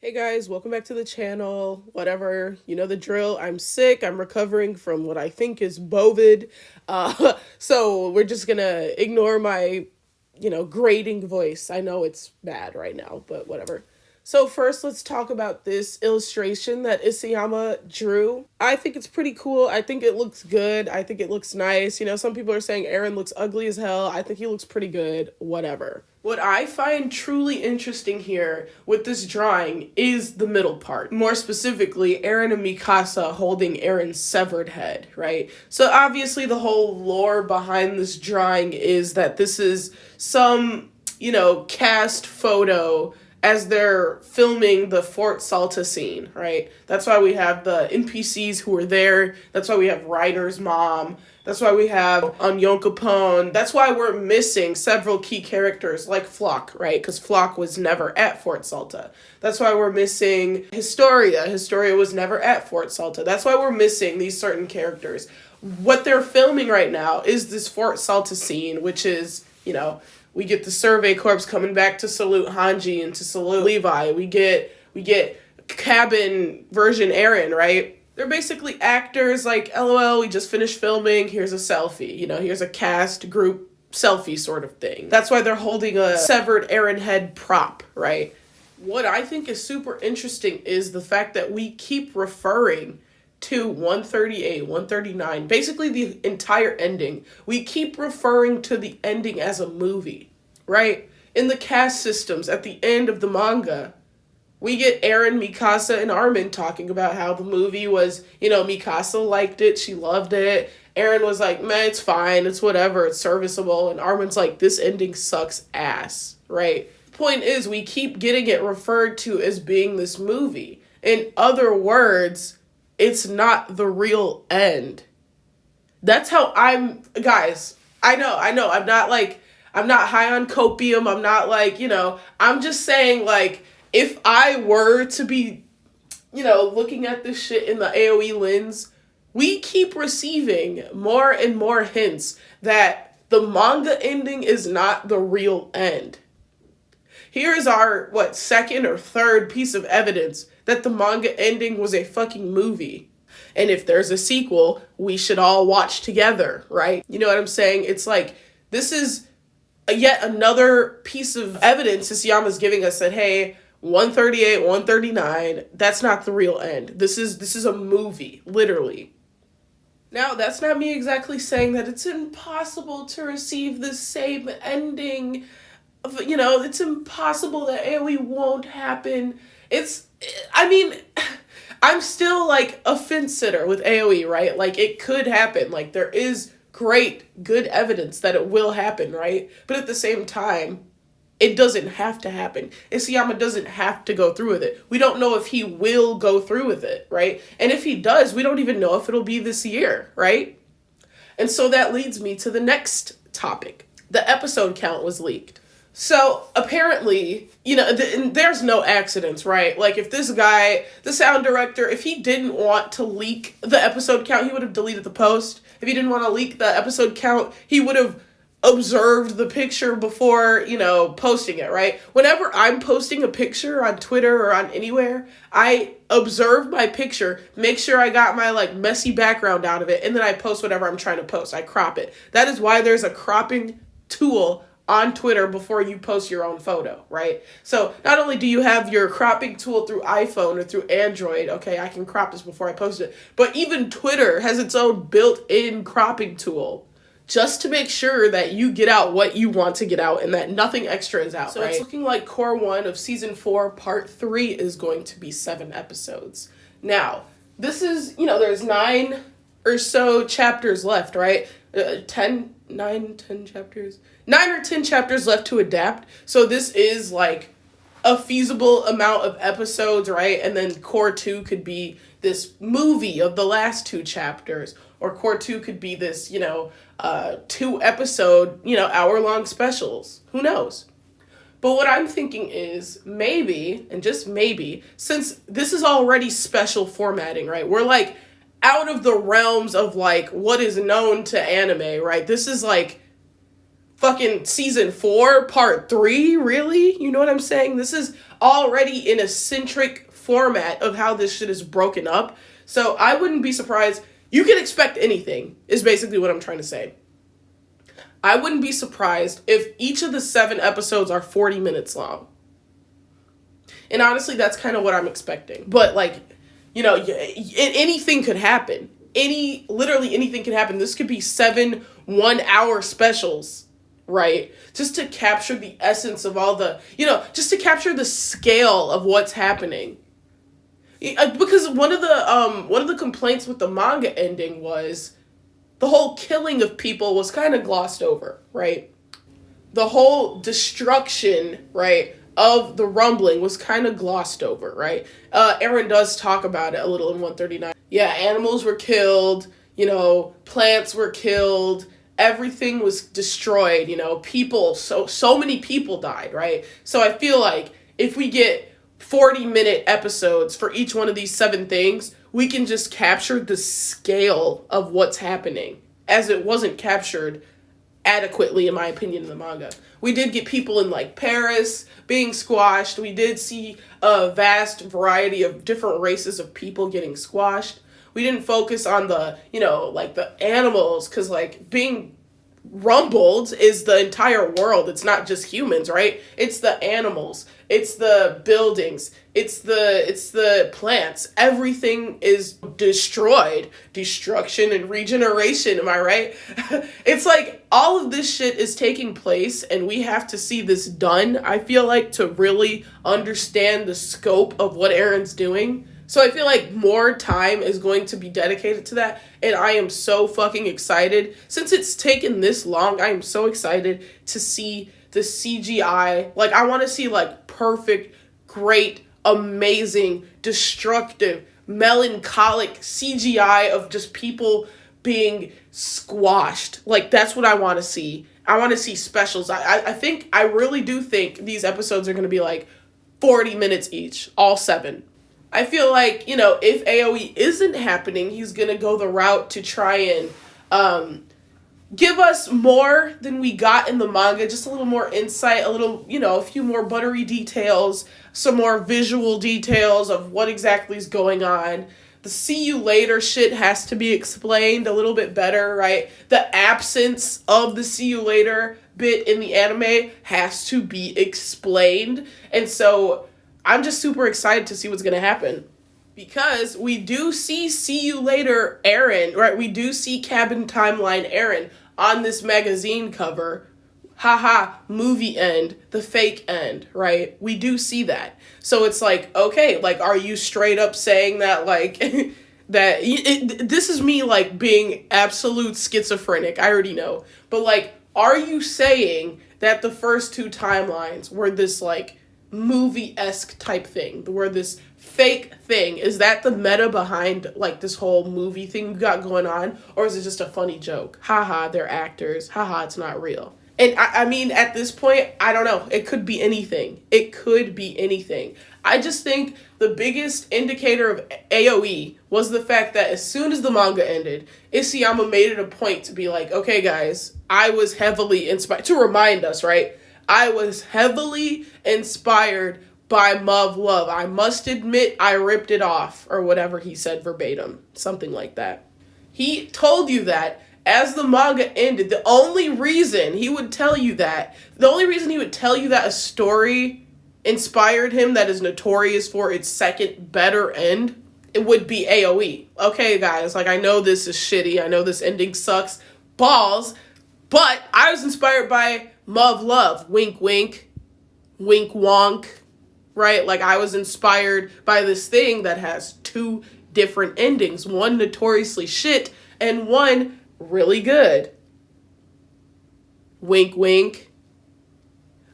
Hey guys, welcome back to the channel. Whatever, you know the drill. I'm sick. I'm recovering from what I think is bovid. So we're just gonna ignore my, grating voice. I know it's bad right now, but whatever. So first, let's talk about this illustration that Isayama drew. I think it's pretty cool. I think it looks good. I think it looks nice. Some people are saying Aaron looks ugly as hell. I think he looks pretty good. Whatever. What I find truly interesting here with this drawing is the middle part. More specifically, Aaron and Mikasa holding Aaron's severed head, right? So obviously the whole lore behind this drawing is that this is some, cast photo as they're filming the Fort Salta scene, right? That's why we have the NPCs who are there. That's why we have Ryder's mom. That's why we have Onion Capone. That's why we're missing several key characters like Flock, right? Because Flock was never at Fort Salta. That's why we're missing Historia. Historia was never at Fort Salta. That's why we're missing these certain characters. What they're filming right now is this Fort Salta scene, which is, we get the Survey Corps coming back to salute Hanji and to salute Levi. We get cabin version Aaron, right? They're basically actors like, LOL, we just finished filming, here's a selfie. Here's a cast group selfie sort of thing. That's why they're holding a severed Aaron head prop, right? What I think is super interesting is the fact that we keep referring to 138, 139, basically the entire ending. We keep referring to the ending as a movie, right? In the cast systems at the end of the manga, we get Aaron, Mikasa, and Armin talking about how the movie was, Mikasa liked it, she loved it. Aaron was like, man, it's fine, it's whatever, it's serviceable. And Armin's like, this ending sucks ass, right? Point is, we keep getting it referred to as being this movie. In other words, it's not the real end. That's how guys, I know, I'm not high on copium, I'm not I'm just saying if I were to be, looking at this shit in the AoE lens, we keep receiving more and more hints that the manga ending is not the real end. Here is our, second or third piece of evidence that the manga ending was a fucking movie. And if there's a sequel, we should all watch together, right? You know what I'm saying? It's this is yet another piece of evidence Isayama's giving us that, hey, 138, 139, that's not the real end. This is a movie, literally. Now, that's not me exactly saying that it's impossible to receive the same ending. It's impossible that AoE won't happen. I'm still a fence sitter with AoE, right? It could happen. There is great, good evidence that it will happen, right? But at the same time, it doesn't have to happen. Isayama doesn't have to go through with it. We don't know if he will go through with it, right? And if he does, we don't even know if it'll be this year, right? And so that leads me to the next topic. The episode count was leaked. So apparently, there's no accidents, right? If this guy, the sound director, if he didn't want to leak the episode count, he would have deleted the post. If he didn't want to leak the episode count, he would have observed the picture before, posting it, right? Whenever I'm posting a picture on Twitter or on anywhere, I observe my picture, make sure I got my messy background out of it, and then I post whatever I'm trying to post. I crop it. That is why there's a cropping tool on Twitter before you post your own photo, right? So not only do you have your cropping tool through iPhone or through Android, okay, I can crop this before I post it, but even Twitter has its own built-in cropping tool just to make sure that you get out what you want to get out and that nothing extra is out, so right? It's looking like Core 1 of Season 4, Part 3 is going to be 7 episodes. Now, this is, there's 9 or so chapters left, right? 10 chapters? 9 or 10 chapters left to adapt. So this is a feasible amount of episodes, right? And then Core 2 could be this movie of the last 2 chapters. Or Core 2 could be this, 2 episode, hour-long specials. Who knows? But what I'm thinking is maybe, and just maybe, since this is already special formatting, right? We're out of the realms of what is known to anime, right? This is fucking season 4, part 3, really? You know what I'm saying? This is already in a centric format of how this shit is broken up. So I wouldn't be surprised. You can expect anything, is basically what I'm trying to say. I wouldn't be surprised if each of the 7 episodes are 40 minutes long. And honestly, that's kind of what I'm expecting. But, like, you know, anything could happen. Literally anything could happen. This could be 7 1-hour specials, right? Just to capture the essence of all the, you know, just to capture the scale of what's happening. Because one of the complaints with the manga ending was the whole killing of people was kind of glossed over, right? The whole destruction, right, of the rumbling was kind of glossed over, right? Eren does talk about it a little in 139. Yeah, animals were killed, you know, plants were killed, everything was destroyed, you know, people, so many people died, right? So I feel like if we get 40-minute episodes for each one of these 7 things, we can just capture the scale of what's happening, as it wasn't captured adequately, in my opinion, in the manga. We did get people in, like, Paris being squashed. We did see a vast variety of different races of people getting squashed. We didn't focus on the, you know, like, the animals, because, like, being rumbled is the entire world. It's not just humans, right? It's the animals. It's the buildings. It's the plants. Everything is destroyed. Destruction and regeneration, am I right? It's like all of this shit is taking place and we have to see this done, I feel like, to really understand the scope of what Eren's doing. So I feel like more time is going to be dedicated to that, and I am so fucking excited. Since it's taken this long, I am so excited to see the CGI. Like, I want to see, like, perfect, great, amazing, destructive, melancholic CGI of just people being squashed. Like, that's what I want to see. I want to see specials. I really do think these episodes are going to be, like, 40 minutes each, all 7. I feel like, you know, if AoE isn't happening, he's going to go the route to try and give us more than we got in the manga. Just a little more insight, a little, you know, a few more buttery details, some more visual details of what exactly is going on. The see you later shit has to be explained a little bit better, right? The absence of the see you later bit in the anime has to be explained. And so I'm just super excited to see what's going to happen. Because we do see you later Eren, right? We do see Cabin Timeline Eren on this magazine cover. Haha, movie end, the fake end, right? We do see that. So it's like, okay, like, are you straight up saying that, like, this is me, like, being absolute schizophrenic, I already know. But, like, are you saying that the first 2 timelines were this, like, movie-esque type thing, where this fake thing, is that the meta behind, like, this whole movie thing we got going on, or is it just a funny joke? Haha, they're actors. Haha, it's not real. And I mean, at this point, I don't know. It could be anything. It could be anything. I just think the biggest indicator of AoE was the fact that as soon as the manga ended, Isayama made it a point to be like, okay, guys, I was heavily inspired, to remind us, right? I was heavily inspired by Muv Love. I must admit I ripped it off, or whatever he said verbatim. Something like that. He told you that as the manga ended. The only reason he would tell you that a story inspired him that is notorious for its second better end, it would be AoE. Okay, guys, like, I know this is shitty. I know this ending sucks balls, but I was inspired by Muv Love. Wink, wink. Wink, wonk. Right? Like, I was inspired by this thing that has 2 different endings. One notoriously shit, and one really good. Wink, wink.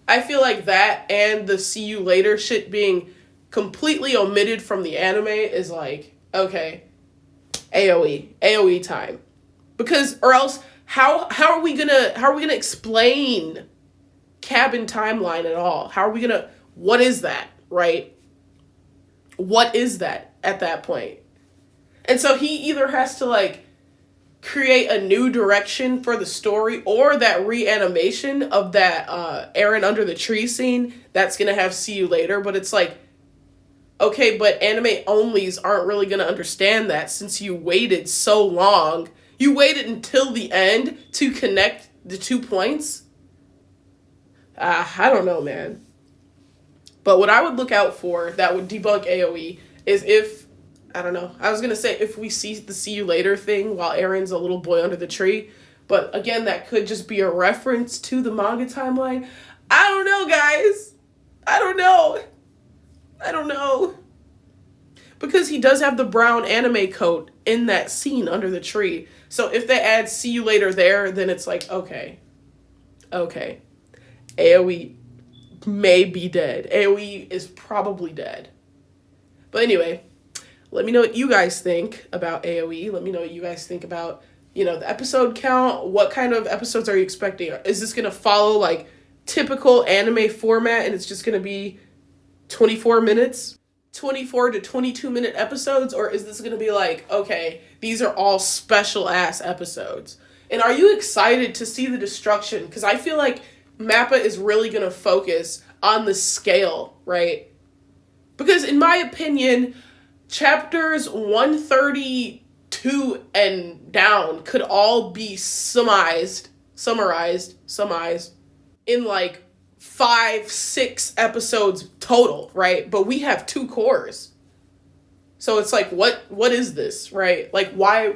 I feel like that and the see you later shit being completely omitted from the anime is like, okay, AoE time. Because, or else, how are we gonna explain Cabin Timeline at all? What is that, right? What is that at that point? And so he either has to, like, create a new direction for the story, or that reanimation of that Eren under the tree scene that's gonna have see you later. But it's like, okay, but anime onlys aren't really gonna understand that, since you waited so long. You waited until the end to connect the 2 points. I don't know, man. But what I would look out for that would debunk AoE is if, I don't know, I was going to say if we see the see you later thing while Eren's a little boy under the tree. But again, that could just be a reference to the manga timeline. I don't know, guys. I don't know. Because he does have the brown anime coat in that scene under the tree. So if they add see you later there, then it's like, okay. AoE may be dead. AoE is probably dead. But anyway, let me know what you guys think about AoE. Let me know what you guys think about, the episode count. What kind of episodes are you expecting? Is this going to follow like typical anime format and it's just going to be 24 minutes? 24 to 22 minute episodes? Or is this going to be like, okay, these are all special ass episodes? And are you excited to see the destruction? Because I feel like Mappa is really going to focus on the scale, right? Because in my opinion, chapters 132 and down could all be summarized in like 5-6 episodes total, right? But we have 2 cores. So it's like, what is this, right? Like, why?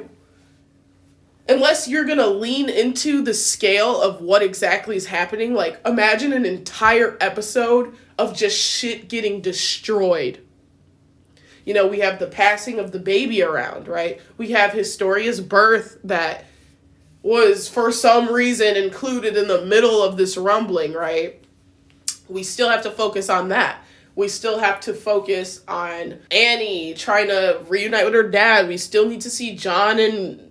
Unless you're going to lean into the scale of what exactly is happening, like imagine an entire episode of just shit getting destroyed. We have the passing of the baby around, right? We have Historia's birth that was for some reason included in the middle of this rumbling, right? We still have to focus on that. We still have to focus on Annie trying to reunite with her dad. We still need to see John and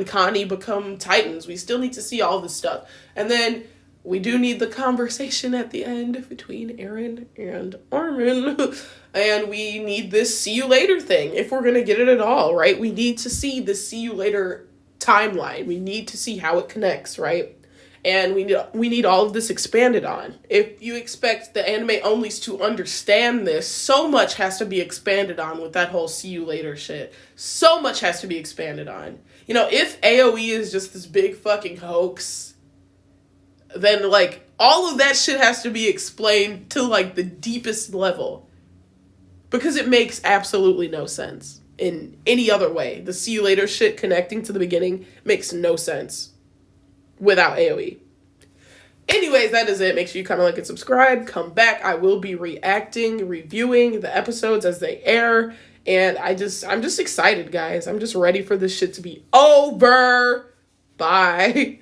Connie become Titans. We still need to see all this stuff. And then we do need the conversation at the end between Eren and Armin. And we need this see you later thing if we're going to get it at all, right? We need to see the see you later timeline. We need to see how it connects, right? And we need all of this expanded on. If you expect the anime onlys to understand this, so much has to be expanded on with that whole see you later shit. So much has to be expanded on. If AoE is just this big fucking hoax, then like all of that shit has to be explained to like the deepest level. Because it makes absolutely no sense in any other way. The see you later shit connecting to the beginning makes no sense without AoE. Anyways, that is it. Make sure you comment, like, and subscribe. Come back. I will be reviewing the episodes as they air. And I'm just excited, guys. I'm just ready for this shit to be over. Bye.